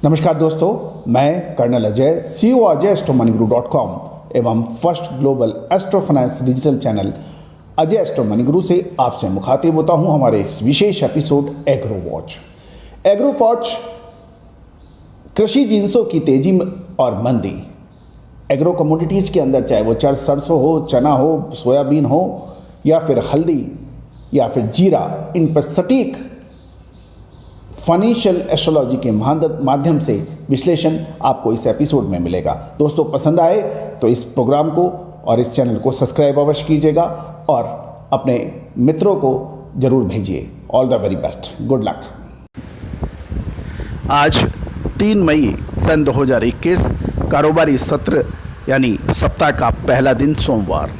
नमस्कार दोस्तों, मैं कर्नल अजय, CEO अजय एवं first global astro finance digital channel Ajay astro money Guru से आपसे मुखातिब होता हूं हमारे इस विशेष episode agro watch. Agro watch कृषि जिन्सों की तेजी और मंदी, एग्रो कमोडिटीज़ के अंदर, चाहे वो सरसों हो, चना हो, सोयाबीन हो या फिर हल्दी या फिर जीरा, इन पर सटीक फाइनेंशियल एस्ट्रोलॉजी के माध्यम से विश्लेषण आपको इस एपिसोड में मिलेगा। दोस्तों, पसंद आए तो इस प्रोग्राम को और इस चैनल को सब्सक्राइब अवश्य कीजिएगा और अपने मित्रों को जरूर भेजिए। All the very best, good luck. आज 3 मई सन 2021, कारोबारी सत्र यानी सप्ताह का पहला दिन सोमवार।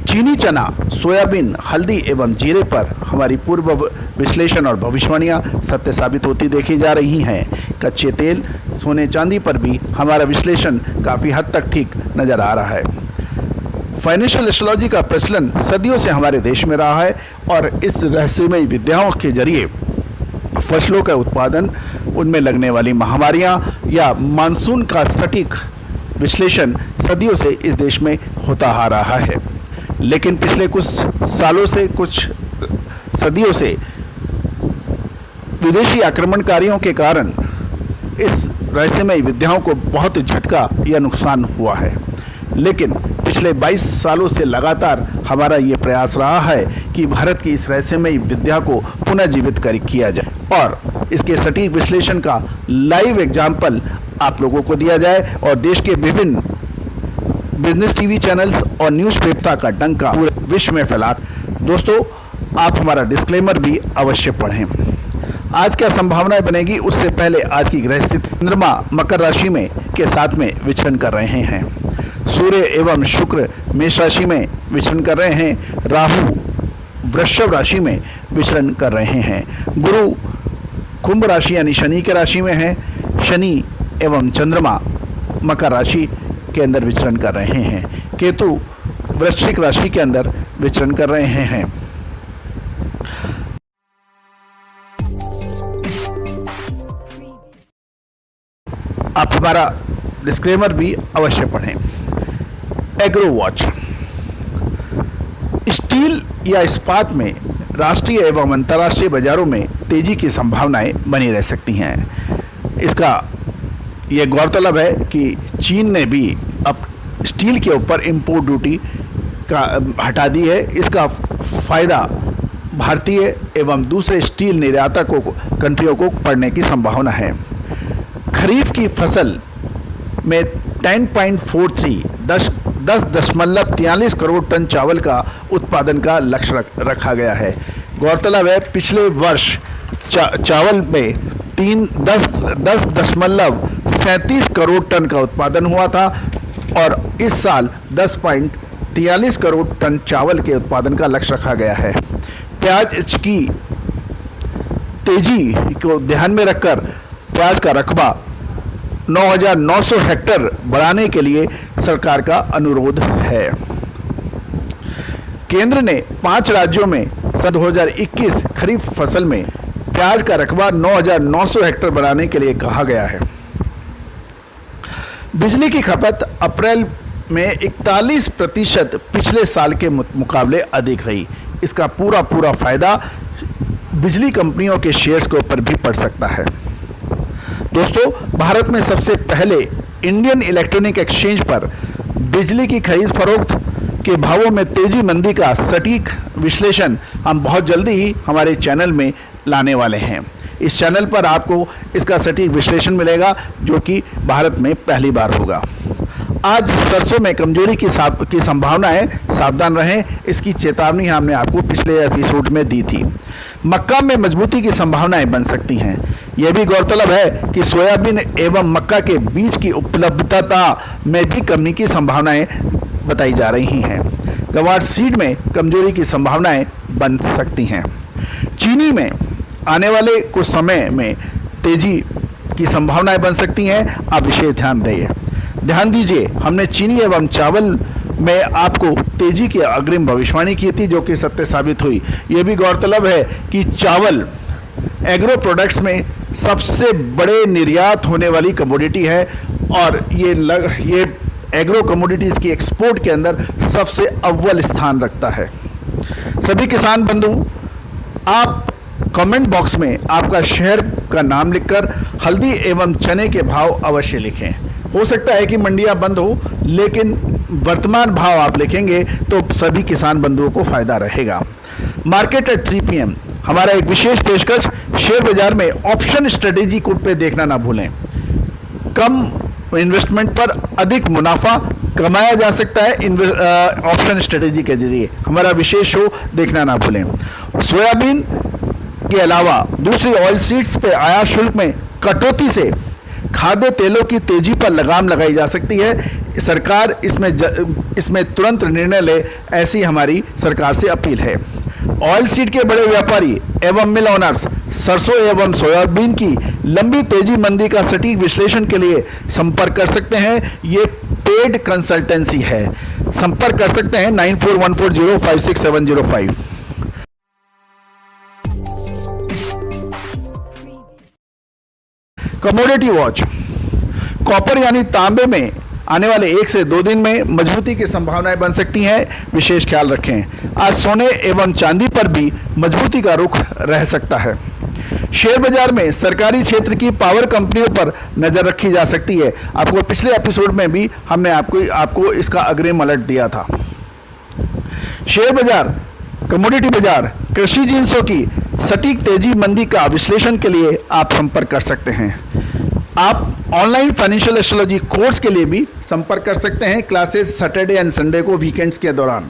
चीनी चना, सोयाबीन, हल्दी एवं जीरे पर हमारी पूर्व विश्लेषण और भविष्यवाणियां सत्य साबित होती देखी जा रही हैं। कच्चे तेल, सोने चांदी पर भी हमारा विश्लेषण काफ़ी हद तक ठीक नज़र आ रहा है। फाइनेंशियल एस्ट्रोलॉजी का प्रचलन सदियों से हमारे देश में रहा है और इस रहस्यमय विद्याओं के जरिए फसलों का उत्पादन, उनमें लगने वाली महामारियां या मानसून का सटीक विश्लेषण सदियों से इस देश में होता आ रहा है। लेकिन पिछले कुछ सालों से, कुछ सदियों से विदेशी आक्रमणकारियों के कारण इस रहस्यमय विद्याओं को बहुत झटका या नुकसान हुआ है। लेकिन पिछले 22 सालों से लगातार हमारा ये प्रयास रहा है कि भारत की इस रहस्यमय विद्या को पुनः जीवित किया जाए और इसके सटीक विश्लेषण का लाइव एग्जाम्पल आप लोगों को दिया जाए और देश के विभिन्न बिजनेस टीवी चैनल्स और न्यूज़पेपर का डंका पूरे विश्व में फैला। दोस्तों, आप हमारा डिस्क्लेमर भी अवश्य पढ़ें। आज क्या संभावनाएं बनेगी, उससे पहले आज की ग्रह स्थिति, चंद्रमा मकर राशि में के साथ में विचरण कर रहे हैं। सूर्य एवं शुक्र मेष राशि में विचरण कर रहे हैं। राहु वृषभ राशि में विचरण कर रहे हैं। गुरु कुंभ राशि यानी शनि के राशि में है। शनि एवं चंद्रमा मकर राशि के अंदर विचरण कर रहे हैं। केतु वृश्चिक राशि के अंदर विचरण कर रहे हैं। आप हमारा डिस्क्लेमर भी अवश्य पढ़ें। एग्रो वॉच, स्टील या इस्पात में राष्ट्रीय एवं अंतर्राष्ट्रीय बाजारों में तेजी की संभावनाएं बनी रह सकती हैं। इसका ये गौरतलब है कि चीन ने भी अब स्टील के ऊपर इंपोर्ट ड्यूटी का हटा दी है। इसका फ़ायदा भारतीय एवं दूसरे स्टील निर्यातकों को, कंट्रियों को पड़ने की संभावना है। खरीफ की फसल में 10.43 करोड़ टन चावल का उत्पादन का लक्ष्य रखा गया है। गौरतलब है, पिछले वर्ष चावल में 10.37 करोड़ टन का उत्पादन हुआ था और इस साल 10.43 करोड़ टन चावल के उत्पादन का लक्ष्य रखा गया है। प्याज की तेजी को ध्यान में रखकर प्याज का रकबा 9,900 हेक्टेयर बढ़ाने के लिए सरकार का अनुरोध है। केंद्र ने 5 राज्यों में सन 2021 खरीफ फसल में प्याज का रकबा 9,900 हेक्टेयर बढ़ाने के लिए कहा गया है। बिजली की खपत अप्रैल में 41% पिछले साल के मुकाबले अधिक रही। इसका पूरा फायदा बिजली कंपनियों के शेयर्स के ऊपर भी पड़ सकता है। दोस्तों, भारत में सबसे पहले इंडियन इलेक्ट्रॉनिक एक्सचेंज पर बिजली की खरीद फरोख्त के भावों में तेजी मंदी का सटीक विश्लेषण हम बहुत जल्दी ही हमारे चैनल में लाने वाले हैं। इस चैनल पर आपको इसका सटीक विश्लेषण मिलेगा, जो कि भारत में पहली बार होगा। आज सरसों में कमजोरी की संभावना है, सावधान रहें। इसकी चेतावनी हमने आपको पिछले एपिसोड में दी थी। मक्का में मजबूती की संभावनाएं बन सकती हैं। यह भी गौरतलब है कि सोयाबीन एवं मक्का के बीज की उपलब्धता में भी कमी की संभावनाएं बताई जा रही हैं। गवार सीड में कमजोरी की संभावनाएं बन सकती हैं। चीनी में आने वाले कुछ समय में तेजी की संभावनाएं बन सकती हैं। आप विशेष ध्यान दीजिए। हमने चीनी एवं चावल में आपको तेजी की अग्रिम भविष्यवाणी की थी, जो कि सत्य साबित हुई। यह भी गौरतलब है कि चावल एग्रो प्रोडक्ट्स में सबसे बड़े निर्यात होने वाली कमोडिटी है और ये एग्रो कमोडिटीज़ की एक्सपोर्ट के अंदर सबसे अव्वल स्थान रखता है। सभी किसान बंधु, आप कमेंट बॉक्स में आपका शहर का नाम लिखकर हल्दी एवं चने के भाव अवश्य लिखें। हो सकता है कि मंडियां बंद हो, लेकिन वर्तमान भाव आप लिखेंगे तो सभी किसान बंधुओं को फायदा रहेगा। मार्केट एट 3 PM हमारा एक विशेष पेशकश शेयर बाजार में ऑप्शन स्ट्रेटेजी को पे देखना ना भूलें। कम इन्वेस्टमेंट पर अधिक मुनाफा कमाया जा सकता है ऑप्शन स्ट्रेटेजी के जरिए। हमारा विशेष शो देखना ना भूलें। सोयाबीन के अलावा दूसरी ऑयल सीड्स पे आयात शुल्क में कटौती से खाद्य तेलों की तेजी पर लगाम लगाई जा सकती है। सरकार इसमें तुरंत निर्णय ले, ऐसी हमारी सरकार से अपील है। ऑयल सीड के बड़े व्यापारी एवं मिल ओनर्स सरसों एवं सोयाबीन की लंबी तेजी मंदी का सटीक विश्लेषण के लिए संपर्क कर सकते हैं। ये पेड कंसल्टेंसी है। संपर्क कर सकते हैं 9414056705। Commodity watch. कॉपर यानी तांबे में आने वाले 1 से 2 दिन में मजबूती की संभावनाएं बन सकती हैं, विशेष ख्याल रखें। आज सोने एवं चांदी पर भी मजबूती का रुख रह सकता है। शेयर बाजार में सरकारी क्षेत्र की पावर कंपनियों पर नजर रखी जा सकती है। आपको पिछले एपिसोड में भी हमने आपको इसका अग्रिम अलर्ट दिया था। शेयर बाजार, कमोडिटी बाजार, कृषि जिंसों की सटीक तेजी मंदी का विश्लेषण के लिए आप संपर्क कर सकते हैं। आप ऑनलाइन फाइनेंशियल एस्ट्रोलॉजी कोर्स के लिए भी संपर्क कर सकते हैं, क्लासेस सैटरडे एंड संडे को वीकेंड्स के दौरान।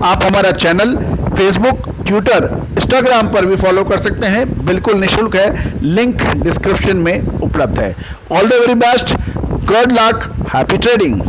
आप हमारा चैनल फेसबुक, ट्विटर, इंस्टाग्राम पर भी फॉलो कर सकते हैं, बिल्कुल निःशुल्क है। लिंक डिस्क्रिप्शन में उपलब्ध है। All the very best, good luck, happy trading.